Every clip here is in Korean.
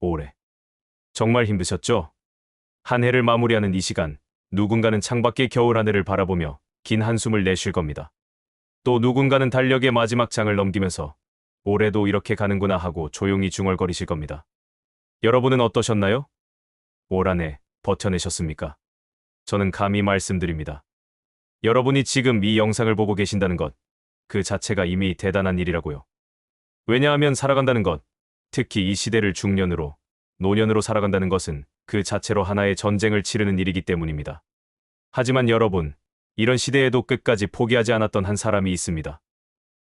올해. 정말 힘드셨죠? 한 해를 마무리하는 이 시간, 누군가는 창밖의 겨울 하늘을 바라보며 긴 한숨을 내쉴 겁니다. 또 누군가는 달력의 마지막 장을 넘기면서 올해도 이렇게 가는구나 하고 조용히 중얼거리실 겁니다. 여러분은 어떠셨나요? 올 한 해 버텨내셨습니까? 저는 감히 말씀드립니다. 여러분이 지금 이 영상을 보고 계신다는 것, 그 자체가 이미 대단한 일이라고요. 왜냐하면 살아간다는 것, 특히 이 시대를 중년으로, 노년으로 살아간다는 것은 그 자체로 하나의 전쟁을 치르는 일이기 때문입니다. 하지만 여러분, 이런 시대에도 끝까지 포기하지 않았던 한 사람이 있습니다.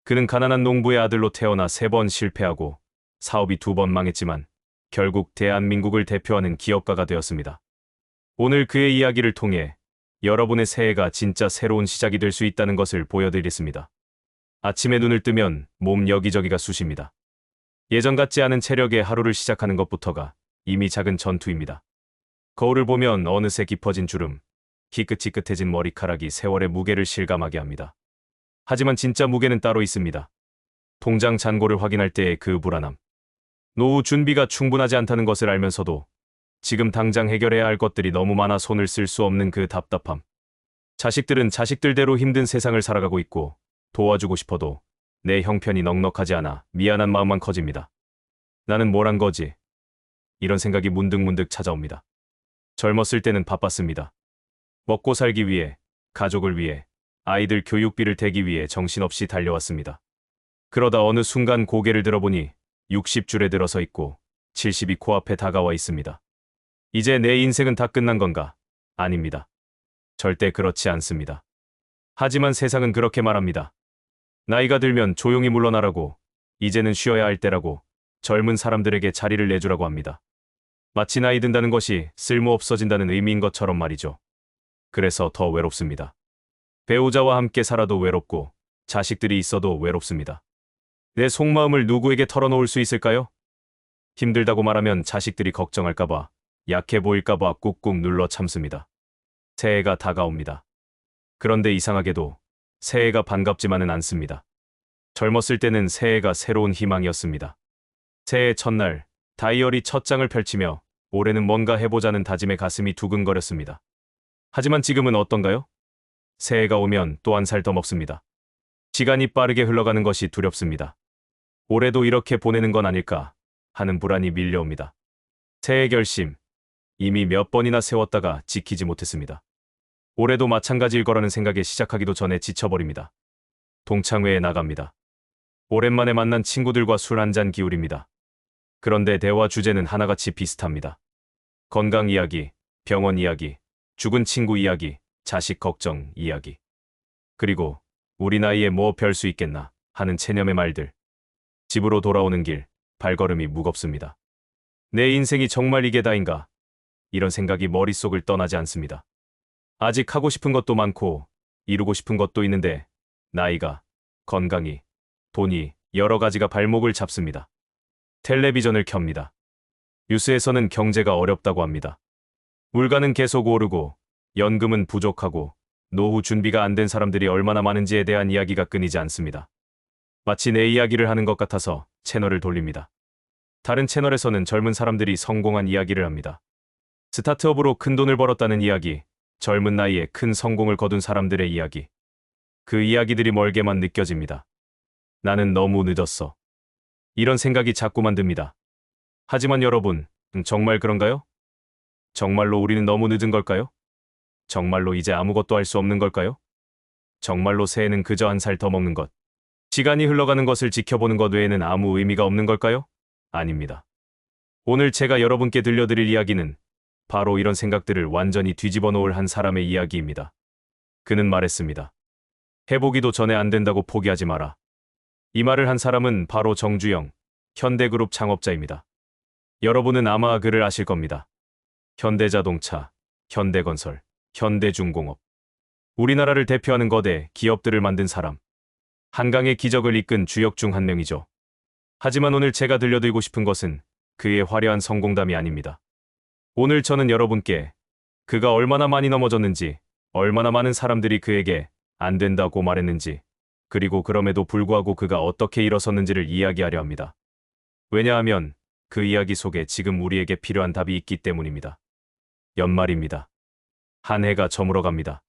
그는 가난한 농부의 아들로 태어나 3번 실패하고 사업이 2번 망했지만 결국 대한민국을 대표하는 기업가가 되었습니다. 오늘 그의 이야기를 통해 여러분의 새해가 진짜 새로운 시작이 될 수 있다는 것을 보여드리겠습니다. 아침에 눈을 뜨면 몸 여기저기가 쑤십니다. 예전 같지 않은 체력에 하루를 시작하는 것부터가 이미 작은 전투입니다. 거울을 보면 어느새 깊어진 주름, 희끗희끗해진 머리카락이 세월의 무게를 실감하게 합니다. 하지만 진짜 무게는 따로 있습니다. 통장 잔고를 확인할 때의 그 불안함. 노후 준비가 충분하지 않다는 것을 알면서도 지금 당장 해결해야 할 것들이 너무 많아 손을 쓸 수 없는 그 답답함. 자식들은 자식들대로 힘든 세상을 살아가고 있고 도와주고 싶어도 내 형편이 넉넉하지 않아 미안한 마음만 커집니다. 나는 뭘 한 거지? 이런 생각이 문득문득 찾아옵니다. 젊었을 때는 바빴습니다. 먹고 살기 위해, 가족을 위해, 아이들 교육비를 대기 위해 정신없이 달려왔습니다. 그러다 어느 순간 고개를 들어보니 60줄에 들어서 있고 70이 코앞에 다가와 있습니다. 이제 내 인생은 다 끝난 건가? 아닙니다. 절대 그렇지 않습니다. 하지만 세상은 그렇게 말합니다. 나이가 들면 조용히 물러나라고, 이제는 쉬어야 할 때라고, 젊은 사람들에게 자리를 내주라고 합니다. 마치 나이 든다는 것이 쓸모없어진다는 의미인 것처럼 말이죠. 그래서 더 외롭습니다. 배우자와 함께 살아도 외롭고 자식들이 있어도 외롭습니다. 내 속마음을 누구에게 털어놓을 수 있을까요? 힘들다고 말하면 자식들이 걱정할까봐, 약해 보일까봐 꾹꾹 눌러 참습니다. 새해가 다가옵니다. 그런데 이상하게도 새해가 반갑지만은 않습니다. 젊었을 때는 새해가 새로운 희망이었습니다. 새해 첫날, 다이어리 첫 장을 펼치며 올해는 뭔가 해보자는 다짐에 가슴이 두근거렸습니다. 하지만 지금은 어떤가요? 새해가 오면 또 한 살 더 먹습니다. 시간이 빠르게 흘러가는 것이 두렵습니다. 올해도 이렇게 보내는 건 아닐까 하는 불안이 밀려옵니다. 새해 결심, 이미 몇 번이나 세웠다가 지키지 못했습니다. 올해도 마찬가지일 거라는 생각에 시작하기도 전에 지쳐버립니다. 동창회에 나갑니다. 오랜만에 만난 친구들과 술 한잔 기울입니다. 그런데 대화 주제는 하나같이 비슷합니다. 건강 이야기, 병원 이야기, 죽은 친구 이야기, 자식 걱정 이야기. 그리고 우리 나이에 뭐 별 수 있겠나 하는 체념의 말들. 집으로 돌아오는 길, 발걸음이 무겁습니다. 내 인생이 정말 이게 다인가? 이런 생각이 머릿속을 떠나지 않습니다. 아직 하고 싶은 것도 많고 이루고 싶은 것도 있는데 나이가, 건강이, 돈이 여러 가지가 발목을 잡습니다. 텔레비전을 켭니다. 뉴스에서는 경제가 어렵다고 합니다. 물가는 계속 오르고 연금은 부족하고 노후 준비가 안 된 사람들이 얼마나 많은지에 대한 이야기가 끊이지 않습니다. 마치 내 이야기를 하는 것 같아서 채널을 돌립니다. 다른 채널에서는 젊은 사람들이 성공한 이야기를 합니다. 스타트업으로 큰 돈을 벌었다는 이야기, 젊은 나이에 큰 성공을 거둔 사람들의 이야기. 그 이야기들이 멀게만 느껴집니다. 나는 너무 늦었어. 이런 생각이 자꾸만 듭니다. 하지만 여러분, 정말 그런가요? 정말로 우리는 너무 늦은 걸까요? 정말로 이제 아무것도 할 수 없는 걸까요? 정말로 새해는 그저 한 살 더 먹는 것, 시간이 흘러가는 것을 지켜보는 것 외에는 아무 의미가 없는 걸까요? 아닙니다. 오늘 제가 여러분께 들려드릴 이야기는 바로 이런 생각들을 완전히 뒤집어 놓을 한 사람의 이야기입니다. 그는 말했습니다. 해보기도 전에 안 된다고 포기하지 마라. 이 말을 한 사람은 바로 정주영, 현대그룹 창업자입니다. 여러분은 아마 그를 아실 겁니다. 현대자동차, 현대건설, 현대중공업. 우리나라를 대표하는 거대 기업들을 만든 사람. 한강의 기적을 이끈 주역 중 한 명이죠. 하지만 오늘 제가 들려드리고 싶은 것은 그의 화려한 성공담이 아닙니다. 오늘 저는 여러분께 그가 얼마나 많이 넘어졌는지, 얼마나 많은 사람들이 그에게 안 된다고 말했는지, 그리고 그럼에도 불구하고 그가 어떻게 일어섰는지를 이야기하려 합니다. 왜냐하면 그 이야기 속에 지금 우리에게 필요한 답이 있기 때문입니다. 연말입니다. 한 해가 저물어갑니다.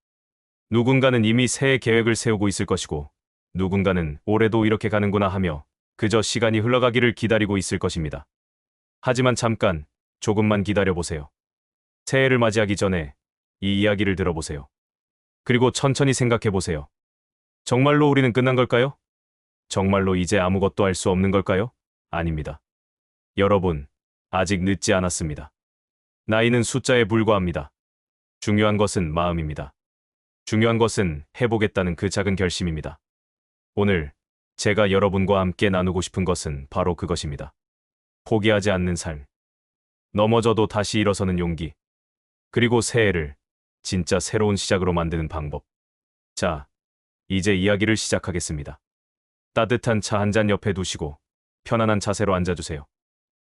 누군가는 이미 새해 계획을 세우고 있을 것이고, 누군가는 올해도 이렇게 가는구나 하며 그저 시간이 흘러가기를 기다리고 있을 것입니다. 하지만 잠깐, 조금만 기다려보세요. 새해를 맞이하기 전에 이 이야기를 들어보세요. 그리고 천천히 생각해보세요. 정말로 우리는 끝난 걸까요? 정말로 이제 아무것도 할 수 없는 걸까요? 아닙니다. 여러분, 아직 늦지 않았습니다. 나이는 숫자에 불과합니다. 중요한 것은 마음입니다. 중요한 것은 해보겠다는 그 작은 결심입니다. 오늘 제가 여러분과 함께 나누고 싶은 것은 바로 그것입니다. 포기하지 않는 삶. 넘어져도 다시 일어서는 용기. 그리고 새해를 진짜 새로운 시작으로 만드는 방법. 자, 이제 이야기를 시작하겠습니다. 따뜻한 차 한 잔 옆에 두시고 편안한 자세로 앉아주세요.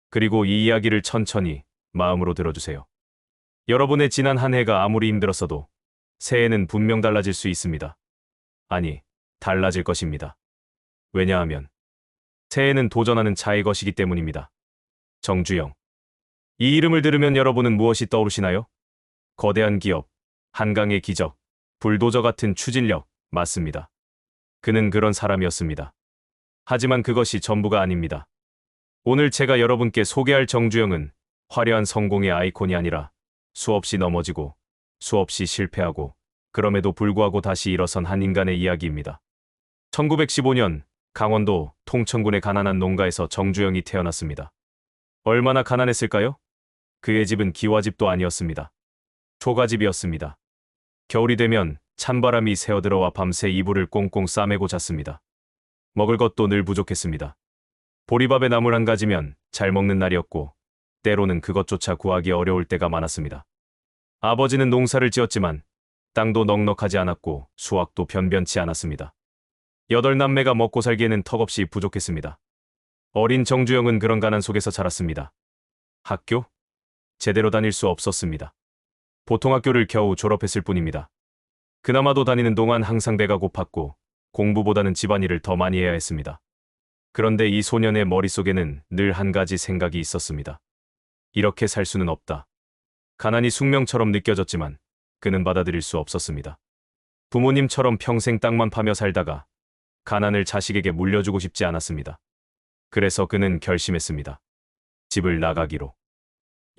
그리고 이 이야기를 천천히 마음으로 들어주세요. 여러분의 지난 한 해가 아무리 힘들었어도 새해는 분명 달라질 수 있습니다. 아니, 달라질 것입니다. 왜냐하면 새해는 도전하는 자의 것이기 때문입니다. 정주영. 이 이름을 들으면 여러분은 무엇이 떠오르시나요? 거대한 기업, 한강의 기적, 불도저 같은 추진력, 맞습니다. 그는 그런 사람이었습니다. 하지만 그것이 전부가 아닙니다. 오늘 제가 여러분께 소개할 정주영은 화려한 성공의 아이콘이 아니라 수없이 넘어지고 수없이 실패하고 그럼에도 불구하고 다시 일어선 한 인간의 이야기입니다. 1915년 강원도 통천군의 가난한 농가에서 정주영이 태어났습니다. 얼마나 가난했을까요? 그의 집은 기와집도 아니었습니다. 초가집이었습니다. 겨울이 되면 찬바람이 새어들어와 밤새 이불을 꽁꽁 싸매고 잤습니다. 먹을 것도 늘 부족했습니다. 보리밥에 나물 한 가지면 잘 먹는 날이었고 때로는 그것조차 구하기 어려울 때가 많았습니다. 아버지는 농사를 지었지만 땅도 넉넉하지 않았고 수확도 변변치 않았습니다. 8남매가 먹고 살기에는 턱없이 부족했습니다. 어린 정주영은 그런 가난 속에서 자랐습니다. 학교? 제대로 다닐 수 없었습니다. 보통 학교를 겨우 졸업했을 뿐입니다. 그나마도 다니는 동안 항상 배가 고팠고 공부보다는 집안일을 더 많이 해야 했습니다. 그런데 이 소년의 머릿속에는 늘 한 가지 생각이 있었습니다. 이렇게 살 수는 없다. 가난이 숙명처럼 느껴졌지만 그는 받아들일 수 없었습니다. 부모님처럼 평생 땅만 파며 살다가 가난을 자식에게 물려주고 싶지 않았습니다. 그래서 그는 결심했습니다. 집을 나가기로.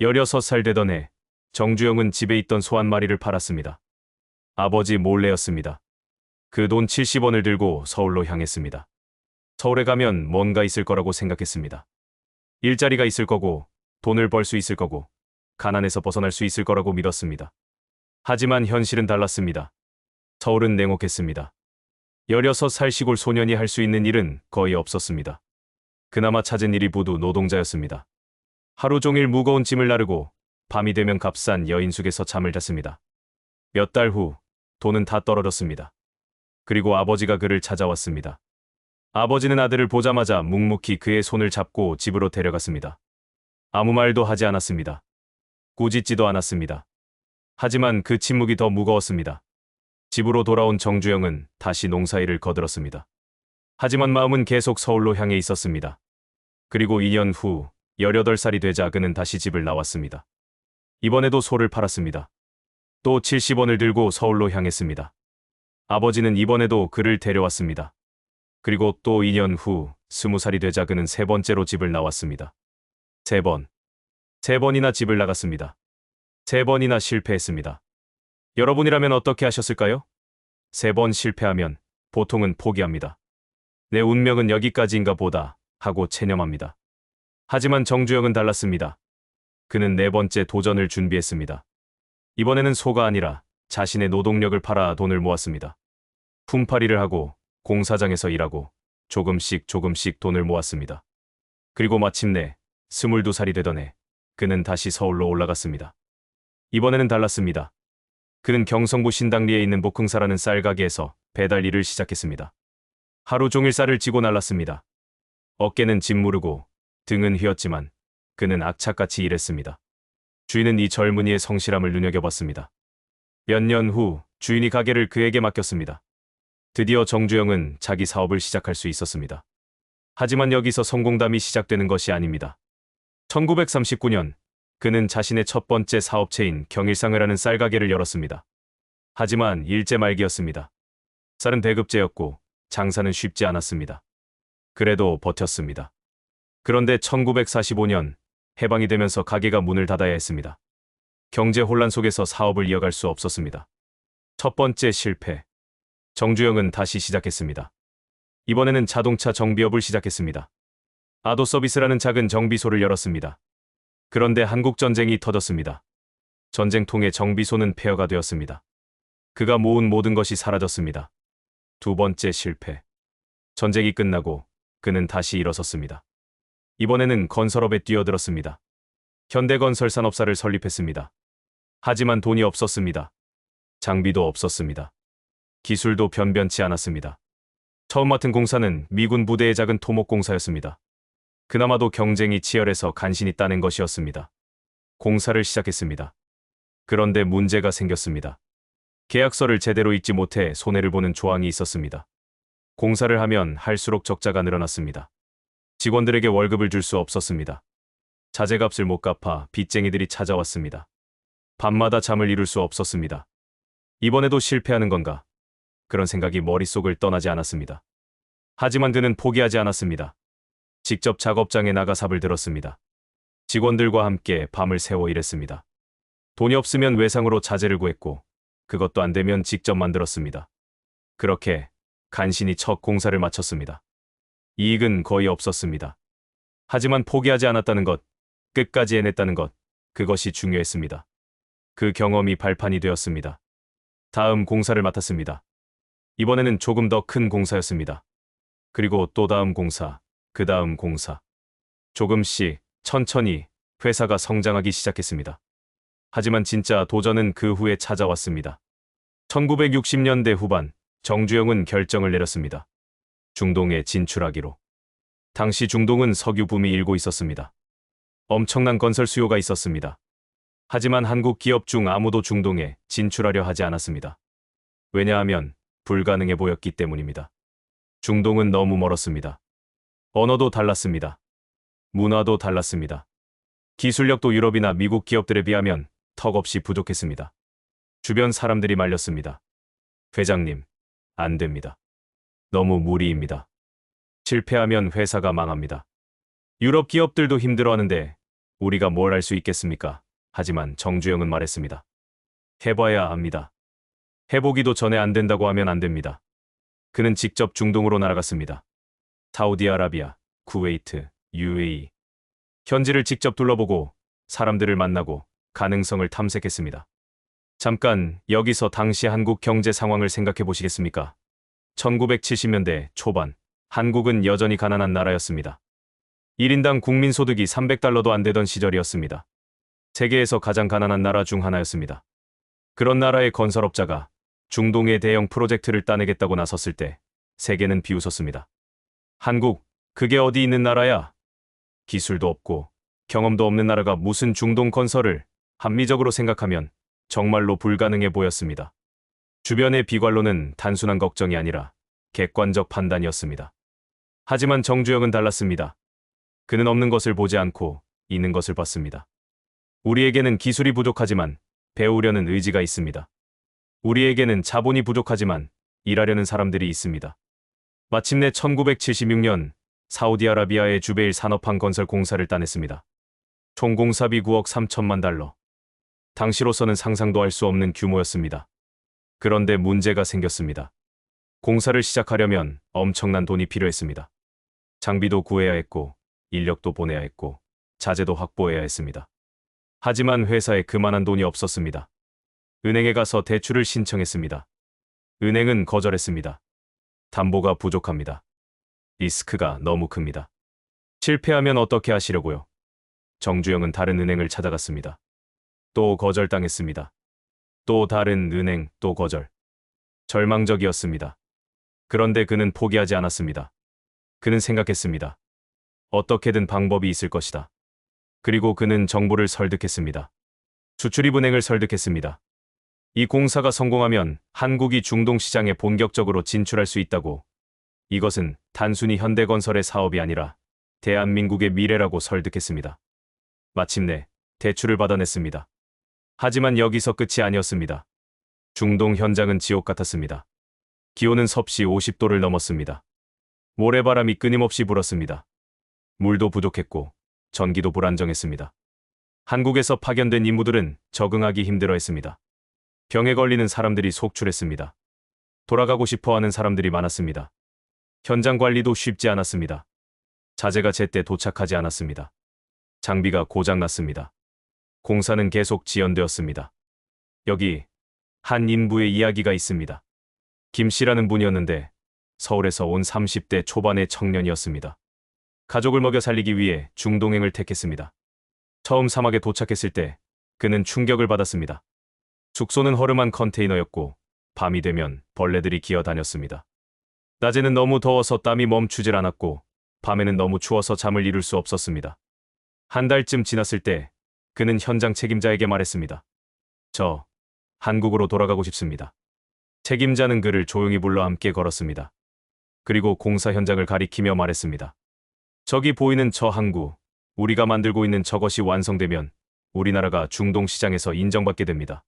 16살 되던 해 정주영은 집에 있던 소 한 마리를 팔았습니다. 아버지 몰래였습니다. 그 돈 70원을 들고 서울로 향했습니다. 서울에 가면 뭔가 있을 거라고 생각했습니다. 일자리가 있을 거고 돈을 벌 수 있을 거고 가난에서 벗어날 수 있을 거라고 믿었습니다. 하지만 현실은 달랐습니다. 서울은 냉혹했습니다. 16살 시골 소년이 할 수 있는 일은 거의 없었습니다. 그나마 찾은 일이 부두 노동자였습니다. 하루 종일 무거운 짐을 나르고 밤이 되면 값싼 여인숙에서 잠을 잤습니다. 몇 달 후 돈은 다 떨어졌습니다. 그리고 아버지가 그를 찾아왔습니다. 아버지는 아들을 보자마자 묵묵히 그의 손을 잡고 집으로 데려갔습니다. 아무 말도 하지 않았습니다. 꾸짖지도 않았습니다. 하지만 그 침묵이 더 무거웠습니다. 집으로 돌아온 정주영은 다시 농사일을 거들었습니다. 하지만 마음은 계속 서울로 향해 있었습니다. 그리고 2년 후 18살이 되자 그는 다시 집을 나왔습니다. 이번에도 소를 팔았습니다. 또 70원을 들고 서울로 향했습니다. 아버지는 이번에도 그를 데려왔습니다. 그리고 또 2년 후 20살이 되자 그는 3번째로 집을 나왔습니다. 3번. 3번이나 집을 나갔습니다. 3번이나 실패했습니다. 여러분이라면 어떻게 하셨을까요? 3번 실패하면 보통은 포기합니다. 내 운명은 여기까지인가 보다 하고 체념합니다. 하지만 정주영은 달랐습니다. 그는 4번째 도전을 준비했습니다. 이번에는 소가 아니라 자신의 노동력을 팔아 돈을 모았습니다. 품팔이를 하고 공사장에서 일하고 조금씩 돈을 모았습니다. 그리고 마침내 22살이 되던 해 그는 다시 서울로 올라갔습니다. 이번에는 달랐습니다. 그는 경성부 신당리에 있는 볶흥사라는 쌀 가게에서 배달 일을 시작했습니다. 하루 종일 쌀을 지고 날랐습니다. 어깨는 짓무르고 등은 휘었지만 그는 악착같이 일했습니다. 주인은 이 젊은이의 성실함을 눈여겨봤습니다. 몇 년 후 주인이 가게를 그에게 맡겼습니다. 드디어 정주영은 자기 사업을 시작할 수 있었습니다. 하지만 여기서 성공담이 시작되는 것이 아닙니다. 1939년 그는 자신의 첫 번째 사업체인 경일상을 하는 쌀가게를 열었습니다. 하지만 일제 말기였습니다. 쌀은 배급제였고 장사는 쉽지 않았습니다. 그래도 버텼습니다. 그런데 1945년 해방이 되면서 가게가 문을 닫아야 했습니다. 경제 혼란 속에서 사업을 이어갈 수 없었습니다. 첫 번째 실패. 정주영은 다시 시작했습니다. 이번에는 자동차 정비업을 시작했습니다. 아도서비스라는 작은 정비소를 열었습니다. 그런데 한국전쟁이 터졌습니다. 전쟁통에 정비소는 폐허가 되었습니다. 그가 모은 모든 것이 사라졌습니다. 두 번째 실패. 전쟁이 끝나고 그는 다시 일어섰습니다. 이번에는 건설업에 뛰어들었습니다. 현대건설산업사를 설립했습니다. 하지만 돈이 없었습니다. 장비도 없었습니다. 기술도 변변치 않았습니다. 처음 맡은 공사는 미군 부대의 작은 토목공사였습니다. 그나마도 경쟁이 치열해서 간신히 따낸 것이었습니다. 공사를 시작했습니다. 그런데 문제가 생겼습니다. 계약서를 제대로 읽지 못해 손해를 보는 조항이 있었습니다. 공사를 하면 할수록 적자가 늘어났습니다. 직원들에게 월급을 줄 수 없었습니다. 자재값을 못 갚아 빚쟁이들이 찾아왔습니다. 밤마다 잠을 이룰 수 없었습니다. 이번에도 실패하는 건가? 그런 생각이 머릿속을 떠나지 않았습니다. 하지만 그는 포기하지 않았습니다. 직접 작업장에 나가 삽을 들었습니다. 직원들과 함께 밤을 새워 일했습니다. 돈이 없으면 외상으로 자재를 구했고 그것도 안 되면 직접 만들었습니다. 그렇게 간신히 첫 공사를 마쳤습니다. 이익은 거의 없었습니다. 하지만 포기하지 않았다는 것, 끝까지 해냈다는 것, 그것이 중요했습니다. 그 경험이 발판이 되었습니다. 다음 공사를 맡았습니다. 이번에는 조금 더 큰 공사였습니다. 그리고 또 다음 공사, 그 다음 공사. 조금씩 천천히 회사가 성장하기 시작했습니다. 하지만 진짜 도전은 그 후에 찾아왔습니다. 1960년대 후반 정주영은 결정을 내렸습니다. 중동에 진출하기로. 당시 중동은 석유 붐이 일고 있었습니다. 엄청난 건설 수요가 있었습니다. 하지만 한국 기업 중 아무도 중동에 진출하려 하지 않았습니다. 왜냐하면 불가능해 보였기 때문입니다. 중동은 너무 멀었습니다. 언어도 달랐습니다. 문화도 달랐습니다. 기술력도 유럽이나 미국 기업들에 비하면 턱없이 부족했습니다. 주변 사람들이 말렸습니다. 회장님, 안 됩니다. 너무 무리입니다. 실패하면 회사가 망합니다. 유럽 기업들도 힘들어하는데 우리가 뭘 할 수 있겠습니까? 하지만 정주영은 말했습니다. 해봐야 합니다. 해보기도 전에 안 된다고 하면 안 됩니다. 그는 직접 중동으로 날아갔습니다. 사우디아라비아, 쿠웨이트, UAE. 현지를 직접 둘러보고 사람들을 만나고 가능성을 탐색했습니다. 잠깐 여기서 당시 한국 경제 상황을 생각해 보시겠습니까? 1970년대 초반, 한국은 여전히 가난한 나라였습니다. 1인당 국민소득이 300달러도 안 되던 시절이었습니다. 세계에서 가장 가난한 나라 중 하나였습니다. 그런 나라의 건설업자가 중동의 대형 프로젝트를 따내겠다고 나섰을 때 세계는 비웃었습니다. 한국, 그게 어디 있는 나라야? 기술도 없고 경험도 없는 나라가 무슨 중동 건설을 합리적으로 생각하면 정말로 불가능해 보였습니다. 주변의 비관론은 단순한 걱정이 아니라 객관적 판단이었습니다. 하지만 정주영은 달랐습니다. 그는 없는 것을 보지 않고 있는 것을 봤습니다. 우리에게는 기술이 부족하지만 배우려는 의지가 있습니다. 우리에게는 자본이 부족하지만 일하려는 사람들이 있습니다. 마침내 1976년 사우디아라비아의 주베일 산업항 건설 공사를 따냈습니다. 총 공사비 9억 3천만 달러. 당시로서는 상상도 할 수 없는 규모였습니다. 그런데 문제가 생겼습니다. 공사를 시작하려면 엄청난 돈이 필요했습니다. 장비도 구해야 했고 인력도 보내야 했고 자재도 확보해야 했습니다. 하지만 회사에 그만한 돈이 없었습니다. 은행에 가서 대출을 신청했습니다. 은행은 거절했습니다. 담보가 부족합니다. 리스크가 너무 큽니다. 실패하면 어떻게 하시려고요? 정주영은 다른 은행을 찾아갔습니다. 또 거절당했습니다. 또 다른 은행, 또 거절. 절망적이었습니다. 그런데 그는 포기하지 않았습니다. 그는 생각했습니다. 어떻게든 방법이 있을 것이다. 그리고 그는 정부를 설득했습니다. 수출입은행을 설득했습니다. 이 공사가 성공하면 한국이 중동 시장에 본격적으로 진출할 수 있다고. 이것은 단순히 현대건설의 사업이 아니라 대한민국의 미래라고 설득했습니다. 마침내 대출을 받아냈습니다. 하지만 여기서 끝이 아니었습니다. 중동 현장은 지옥 같았습니다. 기온은 섭씨 50도를 넘었습니다. 모래바람이 끊임없이 불었습니다. 물도 부족했고 전기도 불안정했습니다. 한국에서 파견된 인부들은 적응하기 힘들어했습니다. 병에 걸리는 사람들이 속출했습니다. 돌아가고 싶어하는 사람들이 많았습니다. 현장 관리도 쉽지 않았습니다. 자재가 제때 도착하지 않았습니다. 장비가 고장났습니다. 공사는 계속 지연되었습니다. 여기 한 인부의 이야기가 있습니다. 김 씨라는 분이었는데 서울에서 온 30대 초반의 청년이었습니다. 가족을 먹여 살리기 위해 중동행을 택했습니다. 처음 사막에 도착했을 때 그는 충격을 받았습니다. 숙소는 허름한 컨테이너였고 밤이 되면 벌레들이 기어다녔습니다. 낮에는 너무 더워서 땀이 멈추질 않았고 밤에는 너무 추워서 잠을 이룰 수 없었습니다. 한 달쯤 지났을 때 그는 현장 책임자에게 말했습니다. 저 한국으로 돌아가고 싶습니다. 책임자는 그를 조용히 불러 함께 걸었습니다. 그리고 공사 현장을 가리키며 말했습니다. 저기 보이는 저 항구, 우리가 만들고 있는 저것이 완성되면 우리나라가 중동 시장에서 인정받게 됩니다.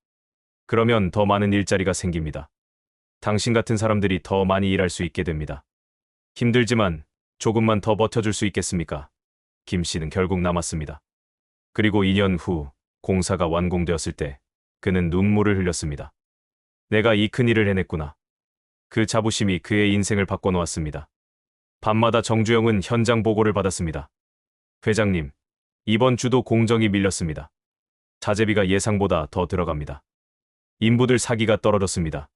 그러면 더 많은 일자리가 생깁니다. 당신 같은 사람들이 더 많이 일할 수 있게 됩니다. 힘들지만 조금만 더 버텨줄 수 있겠습니까? 김 씨는 결국 남았습니다. 그리고 2년 후 공사가 완공되었을 때 그는 눈물을 흘렸습니다. 내가 이 큰일을 해냈구나. 그 자부심이 그의 인생을 바꿔놓았습니다. 밤마다 정주영은 현장 보고를 받았습니다. 회장님, 이번 주도 공정이 밀렸습니다. 자재비가 예상보다 더 들어갑니다. 인부들 사기가 떨어졌습니다.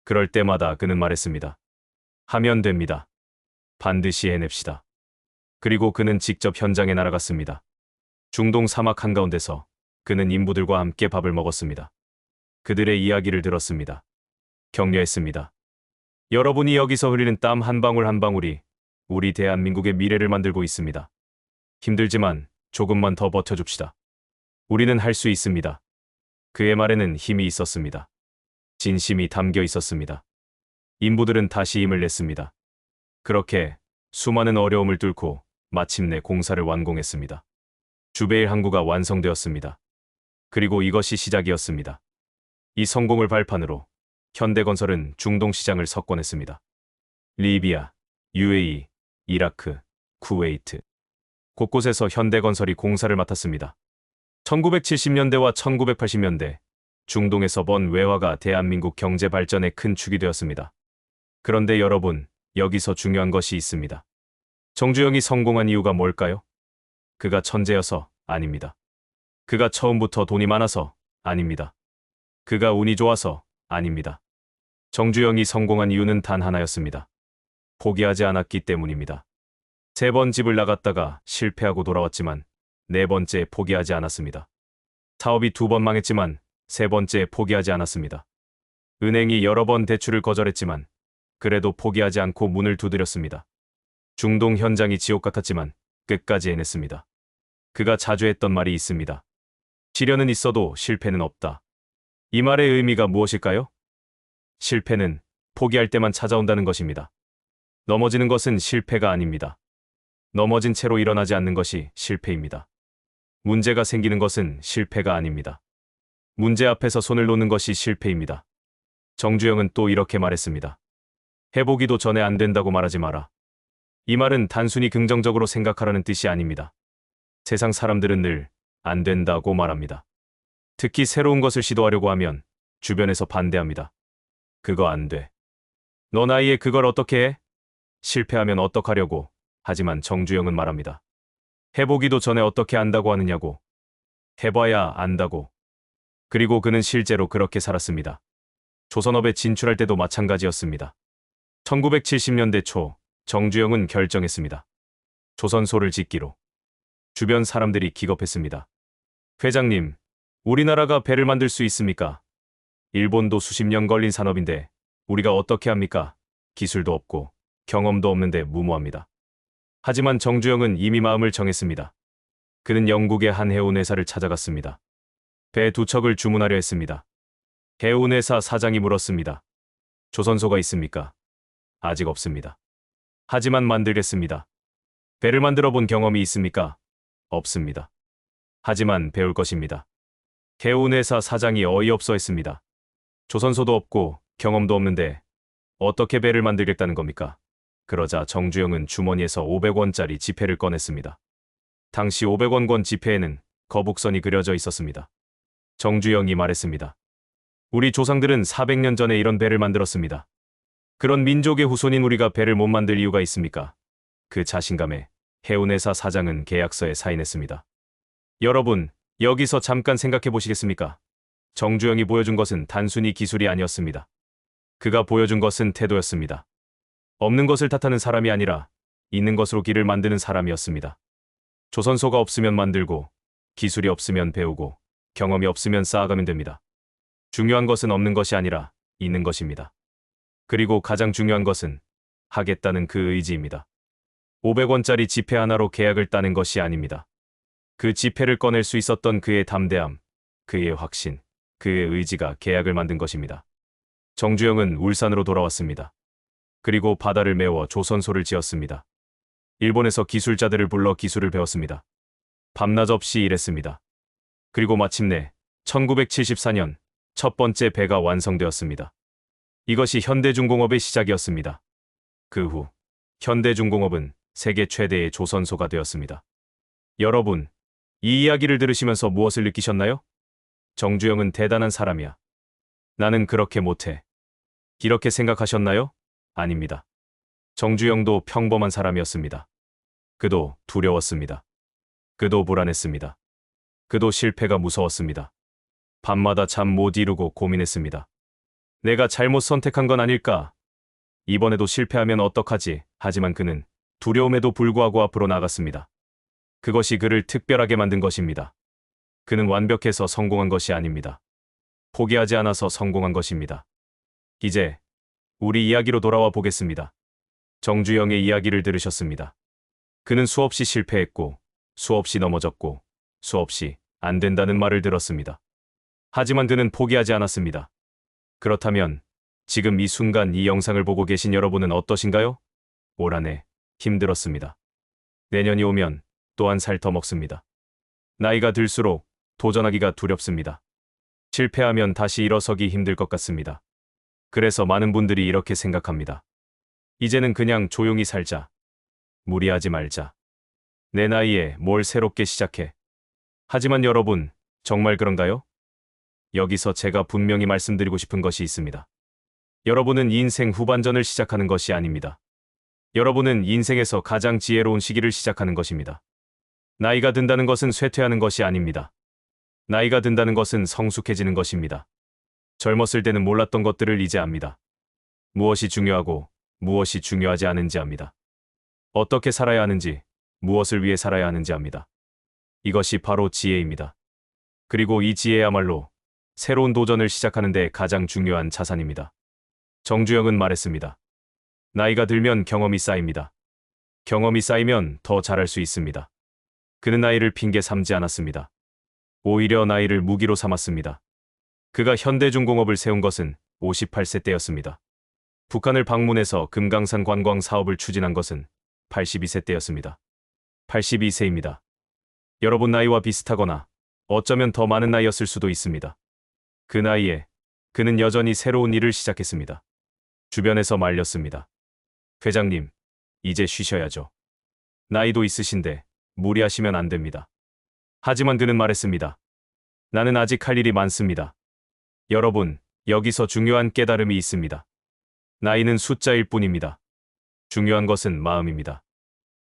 그럴 때마다 그는 말했습니다. 하면 됩니다. 반드시 해냅시다. 그리고 그는 직접 현장에 날아갔습니다. 중동 사막 한가운데서 그는 인부들과 함께 밥을 먹었습니다. 그들의 이야기를 들었습니다. 격려했습니다. 여러분이 여기서 흘리는 땀 한 방울 한 방울이 우리 대한민국의 미래를 만들고 있습니다. 힘들지만 조금만 더 버텨줍시다. 우리는 할 수 있습니다. 그의 말에는 힘이 있었습니다. 진심이 담겨 있었습니다. 인부들은 다시 힘을 냈습니다. 그렇게 수많은 어려움을 뚫고 마침내 공사를 완공했습니다. 주베일 항구가 완성되었습니다. 그리고 이것이 시작이었습니다. 이 성공을 발판으로 현대건설은 중동 시장을 석권했습니다. 리비아, UAE, 이라크, 쿠웨이트 곳곳에서 현대건설이 공사를 맡았습니다. 1970년대와 1980년대 중동에서 번 외화가 대한민국 경제 발전의 큰 축이 되었습니다. 그런데 여러분, 여기서 중요한 것이 있습니다. 정주영이 성공한 이유가 뭘까요? 그가 천재여서 아닙니다. 그가 처음부터 돈이 많아서 아닙니다. 그가 운이 좋아서 아닙니다. 정주영이 성공한 이유는 단 하나였습니다. 포기하지 않았기 때문입니다. 3번 집을 나갔다가 실패하고 돌아왔지만 4번째 포기하지 않았습니다. 사업이 2번 망했지만 3번째 포기하지 않았습니다. 은행이 여러 번 대출을 거절했지만 그래도 포기하지 않고 문을 두드렸습니다. 중동 현장이 지옥 같았지만 끝까지 해냈습니다. 그가 자주 했던 말이 있습니다. 시련은 있어도 실패는 없다. 이 말의 의미가 무엇일까요? 실패는 포기할 때만 찾아온다는 것입니다. 넘어지는 것은 실패가 아닙니다. 넘어진 채로 일어나지 않는 것이 실패입니다. 문제가 생기는 것은 실패가 아닙니다. 문제 앞에서 손을 놓는 것이 실패입니다. 정주영은 또 이렇게 말했습니다. 해보기도 전에 안 된다고 말하지 마라. 이 말은 단순히 긍정적으로 생각하라는 뜻이 아닙니다. 세상 사람들은 늘 안 된다고 말합니다. 특히 새로운 것을 시도하려고 하면 주변에서 반대합니다. 그거 안 돼. 너 나이에 그걸 어떻게 해? 실패하면 어떡하려고. 하지만 정주영은 말합니다. 해보기도 전에 어떻게 안다고 하느냐고. 해봐야 안다고. 그리고 그는 실제로 그렇게 살았습니다. 조선업에 진출할 때도 마찬가지였습니다. 1970년대 초 정주영은 결정했습니다. 조선소를 짓기로. 주변 사람들이 기겁했습니다. 회장님, 우리나라가 배를 만들 수 있습니까? 일본도 수십 년 걸린 산업인데 우리가 어떻게 합니까? 기술도 없고 경험도 없는데 무모합니다. 하지만 정주영은 이미 마음을 정했습니다. 그는 영국의 한 해운회사를 찾아갔습니다. 배 2척을 주문하려 했습니다. 해운회사 사장이 물었습니다. 조선소가 있습니까? 아직 없습니다. 하지만 만들겠습니다. 배를 만들어 본 경험이 있습니까? 없습니다. 하지만 배울 것입니다. 해운회사 사장이 어이없어 했습니다. 조선소도 없고 경험도 없는데 어떻게 배를 만들겠다는 겁니까? 그러자 정주영은 주머니에서 500원짜리 지폐를 꺼냈습니다. 당시 500원권 지폐에는 거북선이 그려져 있었습니다. 정주영이 말했습니다. 우리 조상들은 400년 전에 이런 배를 만들었습니다. 그런 민족의 후손인 우리가 배를 못 만들 이유가 있습니까? 그 자신감에 해운회사 사장은 계약서에 사인했습니다. 여러분, 여기서 잠깐 생각해 보시겠습니까? 정주영이 보여준 것은 단순히 기술이 아니었습니다. 그가 보여준 것은 태도였습니다. 없는 것을 탓하는 사람이 아니라 있는 것으로 길을 만드는 사람이었습니다. 조선소가 없으면 만들고, 기술이 없으면 배우고, 경험이 없으면 쌓아가면 됩니다. 중요한 것은 없는 것이 아니라 있는 것입니다. 그리고 가장 중요한 것은 하겠다는 그 의지입니다. 500원짜리 지폐 하나로 계약을 따는 것이 아닙니다. 그 지폐를 꺼낼 수 있었던 그의 담대함, 그의 확신, 그의 의지가 계약을 만든 것입니다. 정주영은 울산으로 돌아왔습니다. 그리고 바다를 메워 조선소를 지었습니다. 일본에서 기술자들을 불러 기술을 배웠습니다. 밤낮 없이 일했습니다. 그리고 마침내 1974년 첫 번째 배가 완성되었습니다. 이것이 현대중공업의 시작이었습니다. 그 후 현대중공업은 세계 최대의 조선소가 되었습니다. 여러분, 이 이야기를 들으시면서 무엇을 느끼셨나요? 정주영은 대단한 사람이야. 나는 그렇게 못해. 이렇게 생각하셨나요? 아닙니다. 정주영도 평범한 사람이었습니다. 그도 두려웠습니다. 그도 불안했습니다. 그도 실패가 무서웠습니다. 밤마다 잠 못 이루고 고민했습니다. 내가 잘못 선택한 건 아닐까? 이번에도 실패하면 어떡하지? 하지만 그는 두려움에도 불구하고 앞으로 나갔습니다. 그것이 그를 특별하게 만든 것입니다. 그는 완벽해서 성공한 것이 아닙니다. 포기하지 않아서 성공한 것입니다. 이제 우리 이야기로 돌아와 보겠습니다. 정주영의 이야기를 들으셨습니다. 그는 수없이 실패했고, 수없이 넘어졌고, 수없이 안 된다는 말을 들었습니다. 하지만 그는 포기하지 않았습니다. 그렇다면 지금 이 순간 이 영상을 보고 계신 여러분은 어떠신가요? 올 한 해 힘들었습니다. 내년이 오면 또 한 살 더 먹습니다. 나이가 들수록 도전하기가 두렵습니다. 실패하면 다시 일어서기 힘들 것 같습니다. 그래서 많은 분들이 이렇게 생각합니다. 이제는 그냥 조용히 살자. 무리하지 말자. 내 나이에 뭘 새롭게 시작해. 하지만 여러분, 정말 그런가요? 여기서 제가 분명히 말씀드리고 싶은 것이 있습니다. 여러분은 인생 후반전을 시작하는 것이 아닙니다. 여러분은 인생에서 가장 지혜로운 시기를 시작하는 것입니다. 나이가 든다는 것은 쇠퇴하는 것이 아닙니다. 나이가 든다는 것은 성숙해지는 것입니다. 젊었을 때는 몰랐던 것들을 이제 압니다. 무엇이 중요하고 무엇이 중요하지 않은지 압니다. 어떻게 살아야 하는지, 무엇을 위해 살아야 하는지 압니다. 이것이 바로 지혜입니다. 그리고 이 지혜야말로 새로운 도전을 시작하는 데 가장 중요한 자산입니다. 정주영은 말했습니다. 나이가 들면 경험이 쌓입니다. 경험이 쌓이면 더 잘할 수 있습니다. 그는 나이를 핑계 삼지 않았습니다. 오히려 나이를 무기로 삼았습니다. 그가 현대중공업을 세운 것은 58세 때였습니다. 북한을 방문해서 금강산 관광 사업을 추진한 것은 82세 때였습니다. 82세입니다. 여러분 나이와 비슷하거나 어쩌면 더 많은 나이였을 수도 있습니다. 그 나이에 그는 여전히 새로운 일을 시작했습니다. 주변에서 말렸습니다. 회장님, 이제 쉬셔야죠. 나이도 있으신데 무리하시면 안 됩니다. 하지만 그는 말했습니다. 나는 아직 할 일이 많습니다. 여러분, 여기서 중요한 깨달음이 있습니다. 나이는 숫자일 뿐입니다. 중요한 것은 마음입니다.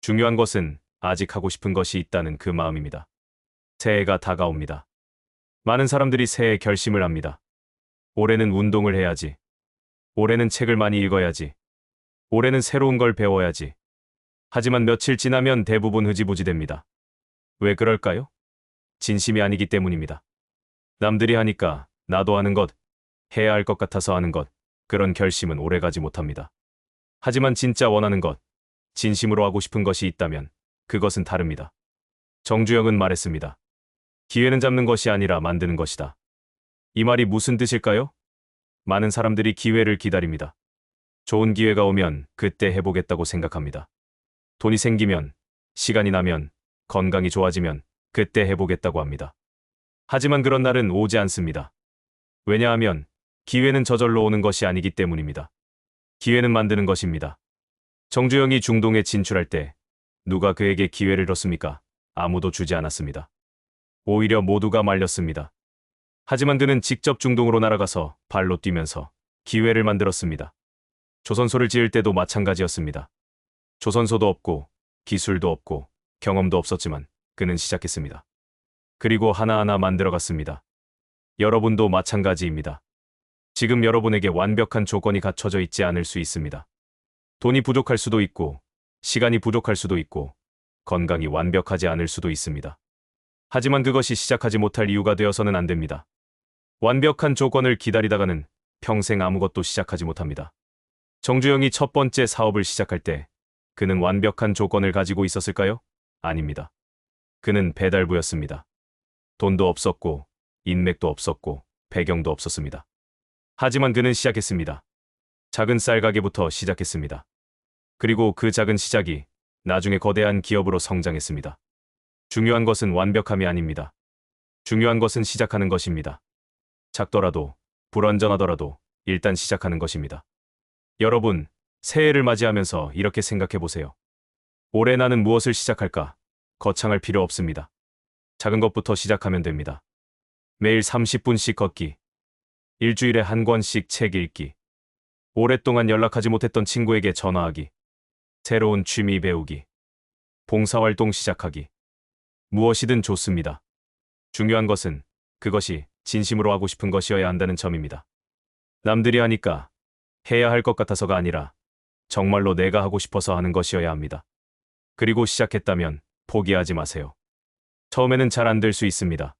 중요한 것은 아직 하고 싶은 것이 있다는 그 마음입니다. 새해가 다가옵니다. 많은 사람들이 새해 결심을 합니다. 올해는 운동을 해야지. 올해는 책을 많이 읽어야지. 올해는 새로운 걸 배워야지. 하지만 며칠 지나면 대부분 흐지부지 됩니다. 왜 그럴까요? 진심이 아니기 때문입니다. 남들이 하니까 나도 하는 것, 해야 할 것 같아서 하는 것, 그런 결심은 오래가지 못합니다. 하지만 진짜 원하는 것, 진심으로 하고 싶은 것이 있다면 그것은 다릅니다. 정주영은 말했습니다. 기회는 잡는 것이 아니라 만드는 것이다. 이 말이 무슨 뜻일까요? 많은 사람들이 기회를 기다립니다. 좋은 기회가 오면 그때 해보겠다고 생각합니다. 돈이 생기면, 시간이 나면, 건강이 좋아지면 그때 해보겠다고 합니다. 하지만 그런 날은 오지 않습니다. 왜냐하면 기회는 저절로 오는 것이 아니기 때문입니다. 기회는 만드는 것입니다. 정주영이 중동에 진출할 때 누가 그에게 기회를 줬습니까? 아무도 주지 않았습니다. 오히려 모두가 말렸습니다. 하지만 그는 직접 중동으로 날아가서 발로 뛰면서 기회를 만들었습니다. 조선소를 지을 때도 마찬가지였습니다. 조선소도 없고 기술도 없고 경험도 없었지만 그는 시작했습니다. 그리고 하나하나 만들어갔습니다. 여러분도 마찬가지입니다. 지금 여러분에게 완벽한 조건이 갖춰져 있지 않을 수 있습니다. 돈이 부족할 수도 있고, 시간이 부족할 수도 있고, 건강이 완벽하지 않을 수도 있습니다. 하지만 그것이 시작하지 못할 이유가 되어서는 안 됩니다. 완벽한 조건을 기다리다가는 평생 아무것도 시작하지 못합니다. 정주영이 첫 번째 사업을 시작할 때 그는 완벽한 조건을 가지고 있었을까요? 아닙니다. 그는 배달부였습니다. 돈도 없었고, 인맥도 없었고, 배경도 없었습니다. 하지만 그는 시작했습니다. 작은 쌀 가게부터 시작했습니다. 그리고 그 작은 시작이 나중에 거대한 기업으로 성장했습니다. 중요한 것은 완벽함이 아닙니다. 중요한 것은 시작하는 것입니다. 작더라도, 불완전하더라도 일단 시작하는 것입니다. 여러분, 새해를 맞이하면서 이렇게 생각해 보세요. 올해 나는 무엇을 시작할까? 거창할 필요 없습니다. 작은 것부터 시작하면 됩니다. 매일 30분씩 걷기, 일주일에 한 권씩 책 읽기, 오랫동안 연락하지 못했던 친구에게 전화하기, 새로운 취미 배우기, 봉사활동 시작하기. 무엇이든 좋습니다. 중요한 것은 그것이 진심으로 하고 싶은 것이어야 한다는 점입니다. 남들이 하니까 해야 할 것 같아서가 아니라 정말로 내가 하고 싶어서 하는 것이어야 합니다. 그리고 시작했다면 포기하지 마세요. 처음에는 잘 안 될 수 있습니다.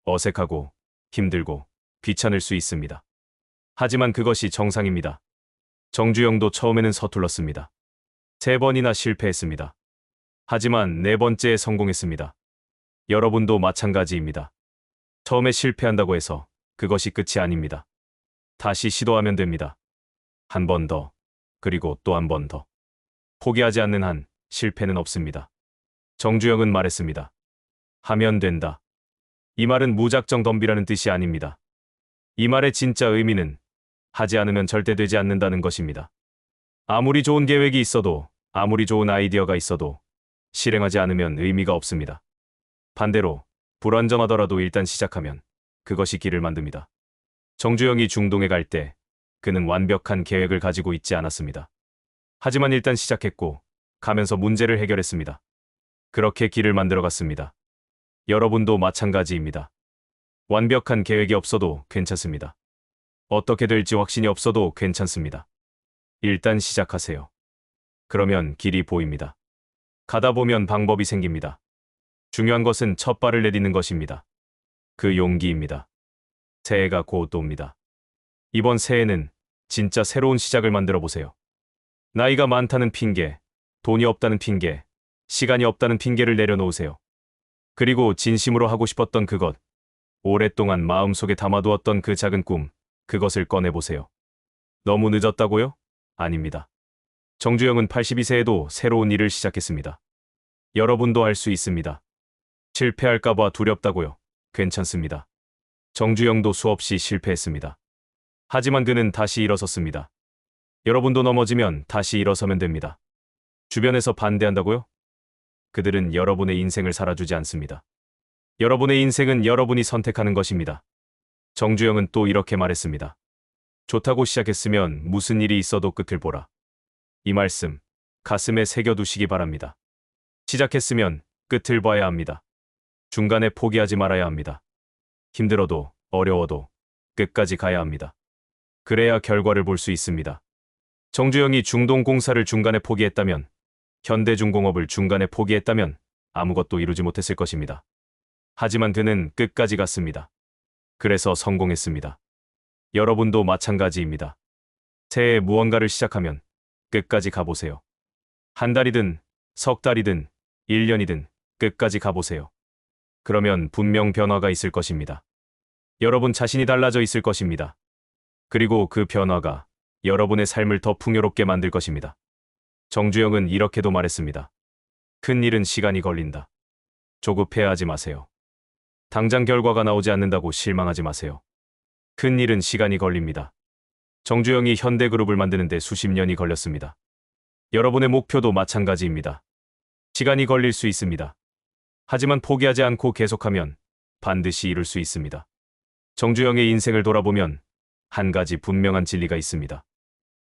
어색하고 힘들고 귀찮을 수 있습니다. 하지만 그것이 정상입니다. 정주영도 처음에는 서툴렀습니다. 3번이나 실패했습니다. 하지만 4번째에 성공했습니다. 여러분도 마찬가지입니다. 처음에 실패한다고 해서 그것이 끝이 아닙니다. 다시 시도하면 됩니다. 한 번 더, 그리고 또 한 번 더. 포기하지 않는 한 실패는 없습니다. 정주영은 말했습니다. 하면 된다. 이 말은 무작정 덤비라는 뜻이 아닙니다. 이 말의 진짜 의미는 하지 않으면 절대 되지 않는다는 것입니다. 아무리 좋은 계획이 있어도, 아무리 좋은 아이디어가 있어도 실행하지 않으면 의미가 없습니다. 반대로 불완전하더라도 일단 시작하면 그것이 길을 만듭니다. 정주영이 중동에 갈 때 그는 완벽한 계획을 가지고 있지 않았습니다. 하지만 일단 시작했고 가면서 문제를 해결했습니다. 그렇게 길을 만들어갔습니다. 여러분도 마찬가지입니다. 완벽한 계획이 없어도 괜찮습니다. 어떻게 될지 확신이 없어도 괜찮습니다. 일단 시작하세요. 그러면 길이 보입니다. 가다 보면 방법이 생깁니다. 중요한 것은 첫 발을 내딛는 것입니다. 그 용기입니다. 새해가 곧 옵니다. 이번 새해는 진짜 새로운 시작을 만들어 보세요. 나이가 많다는 핑계, 돈이 없다는 핑계, 시간이 없다는 핑계를 내려놓으세요. 그리고 진심으로 하고 싶었던 그것, 오랫동안 마음속에 담아두었던 그 작은 꿈, 그것을 꺼내보세요. 너무 늦었다고요? 아닙니다. 정주영은 82세에도 새로운 일을 시작했습니다. 여러분도 할 수 있습니다. 실패할까봐 두렵다고요? 괜찮습니다. 정주영도 수없이 실패했습니다. 하지만 그는 다시 일어섰습니다. 여러분도 넘어지면 다시 일어서면 됩니다. 주변에서 반대한다고요? 그들은 여러분의 인생을 살아주지 않습니다. 여러분의 인생은 여러분이 선택하는 것입니다. 정주영은 또 이렇게 말했습니다. 좋다고 시작했으면 무슨 일이 있어도 끝을 보라. 이 말씀, 가슴에 새겨두시기 바랍니다. 시작했으면 끝을 봐야 합니다. 중간에 포기하지 말아야 합니다. 힘들어도 어려워도 끝까지 가야 합니다. 그래야 결과를 볼 수 있습니다. 정주영이 중동공사를 중간에 포기했다면, 현대중공업을 중간에 포기했다면 아무것도 이루지 못했을 것입니다. 하지만 그는 끝까지 갔습니다. 그래서 성공했습니다. 여러분도 마찬가지입니다. 새해 무언가를 시작하면 끝까지 가보세요. 한 달이든, 석 달이든, 1년이든 끝까지 가보세요. 그러면 분명 변화가 있을 것입니다. 여러분 자신이 달라져 있을 것입니다. 그리고 그 변화가 여러분의 삶을 더 풍요롭게 만들 것입니다. 정주영은 이렇게도 말했습니다. 큰 일은 시간이 걸린다. 조급해하지 마세요. 당장 결과가 나오지 않는다고 실망하지 마세요. 큰 일은 시간이 걸립니다. 정주영이 현대그룹을 만드는데 수십 년이 걸렸습니다. 여러분의 목표도 마찬가지입니다. 시간이 걸릴 수 있습니다. 하지만 포기하지 않고 계속하면 반드시 이룰 수 있습니다. 정주영의 인생을 돌아보면 한 가지 분명한 진리가 있습니다.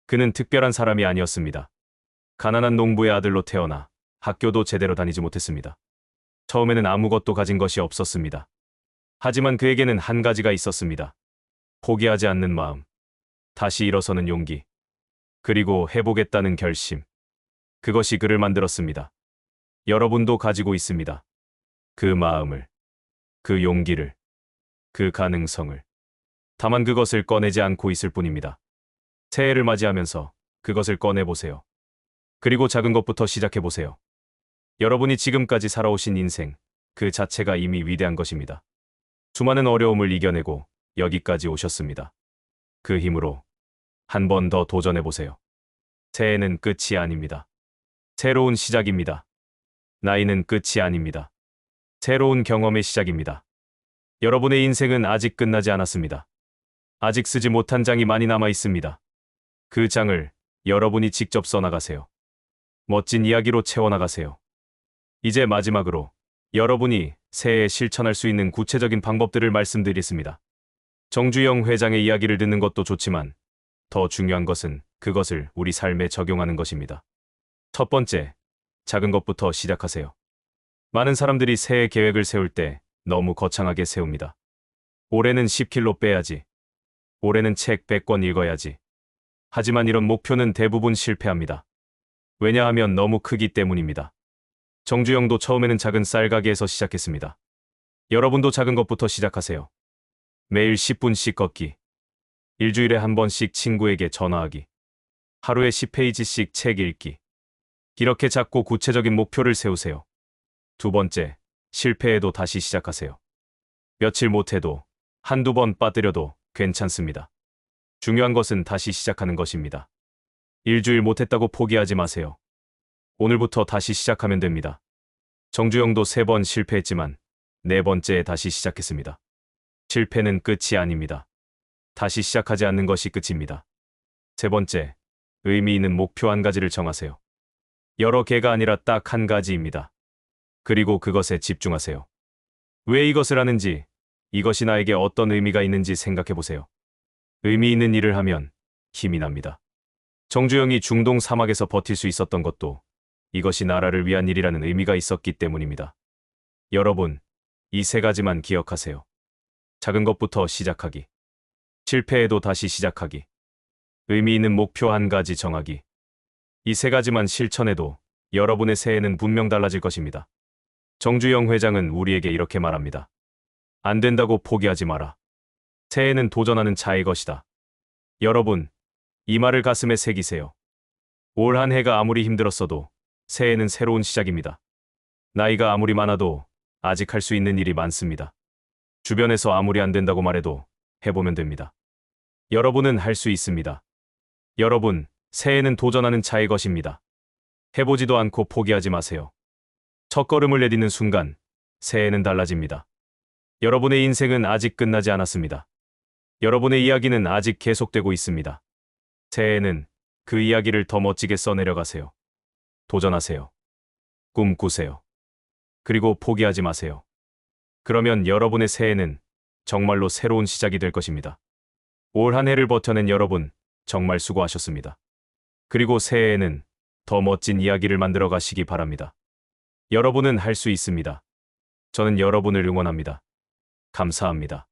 그는 특별한 사람이 아니었습니다. 가난한 농부의 아들로 태어나 학교도 제대로 다니지 못했습니다. 처음에는 아무것도 가진 것이 없었습니다. 하지만 그에게는 한 가지가 있었습니다. 포기하지 않는 마음, 다시 일어서는 용기, 그리고 해보겠다는 결심. 그것이 그를 만들었습니다. 여러분도 가지고 있습니다. 그 마음을, 그 용기를, 그 가능성을. 다만 그것을 꺼내지 않고 있을 뿐입니다. 새해를 맞이하면서 그것을 꺼내보세요. 그리고 작은 것부터 시작해보세요. 여러분이 지금까지 살아오신 인생, 그 자체가 이미 위대한 것입니다. 수많은 어려움을 이겨내고 여기까지 오셨습니다. 그 힘으로 한 번 더 도전해보세요. 새해는 끝이 아닙니다. 새로운 시작입니다. 나이는 끝이 아닙니다. 새로운 경험의 시작입니다. 여러분의 인생은 아직 끝나지 않았습니다. 아직 쓰지 못한 장이 많이 남아 있습니다. 그 장을 여러분이 직접 써나가세요. 멋진 이야기로 채워나가세요. 이제 마지막으로 여러분이 새해에 실천할 수 있는 구체적인 방법들을 말씀드리겠습니다. 정주영 회장의 이야기를 듣는 것도 좋지만 더 중요한 것은 그것을 우리 삶에 적용하는 것입니다. 첫 번째, 작은 것부터 시작하세요. 많은 사람들이 새해 계획을 세울 때 너무 거창하게 세웁니다. 올해는 10kg 빼야지. 올해는 책 100권 읽어야지. 하지만 이런 목표는 대부분 실패합니다. 왜냐하면 너무 크기 때문입니다. 정주영도 처음에는 작은 쌀가게에서 시작했습니다. 여러분도 작은 것부터 시작하세요. 매일 10분씩 걷기. 일주일에 한 번씩 친구에게 전화하기. 하루에 10페이지씩 책 읽기. 이렇게 작고 구체적인 목표를 세우세요. 두 번째, 실패해도 다시 시작하세요. 며칠 못해도 한두 번 빠뜨려도 괜찮습니다. 중요한 것은 다시 시작하는 것입니다. 일주일 못했다고 포기하지 마세요. 오늘부터 다시 시작하면 됩니다. 정주영도 3번 실패했지만 4번째에 다시 시작했습니다. 실패는 끝이 아닙니다. 다시 시작하지 않는 것이 끝입니다. 세 번째, 의미 있는 목표 한 가지를 정하세요. 여러 개가 아니라 딱 한 가지입니다. 그리고 그것에 집중하세요. 왜 이것을 하는지, 이것이 나에게 어떤 의미가 있는지 생각해 보세요. 의미 있는 일을 하면 힘이 납니다. 정주영이 중동 사막에서 버틸 수 있었던 것도 이것이 나라를 위한 일이라는 의미가 있었기 때문입니다. 여러분, 이 3가지만 기억하세요. 작은 것부터 시작하기. 실패해도 다시 시작하기. 의미 있는 목표 한 가지 정하기. 이 3가지만 실천해도 여러분의 새해는 분명 달라질 것입니다. 정주영 회장은 우리에게 이렇게 말합니다. 안 된다고 포기하지 마라. 새해는 도전하는 자의 것이다. 여러분, 이 말을 가슴에 새기세요. 올 한 해가 아무리 힘들었어도 새해는 새로운 시작입니다. 나이가 아무리 많아도 아직 할 수 있는 일이 많습니다. 주변에서 아무리 안 된다고 말해도 해보면 됩니다. 여러분은 할 수 있습니다. 여러분, 새해는 도전하는 자의 것입니다. 해보지도 않고 포기하지 마세요. 첫걸음을 내딛는 순간 새해는 달라집니다. 여러분의 인생은 아직 끝나지 않았습니다. 여러분의 이야기는 아직 계속되고 있습니다. 새해에는 그 이야기를 더 멋지게 써내려가세요. 도전하세요. 꿈꾸세요. 그리고 포기하지 마세요. 그러면 여러분의 새해는 정말로 새로운 시작이 될 것입니다. 올 한 해를 버텨낸 여러분, 정말 수고하셨습니다. 그리고 새해에는 더 멋진 이야기를 만들어 가시기 바랍니다. 여러분은 할 수 있습니다. 저는 여러분을 응원합니다. 감사합니다.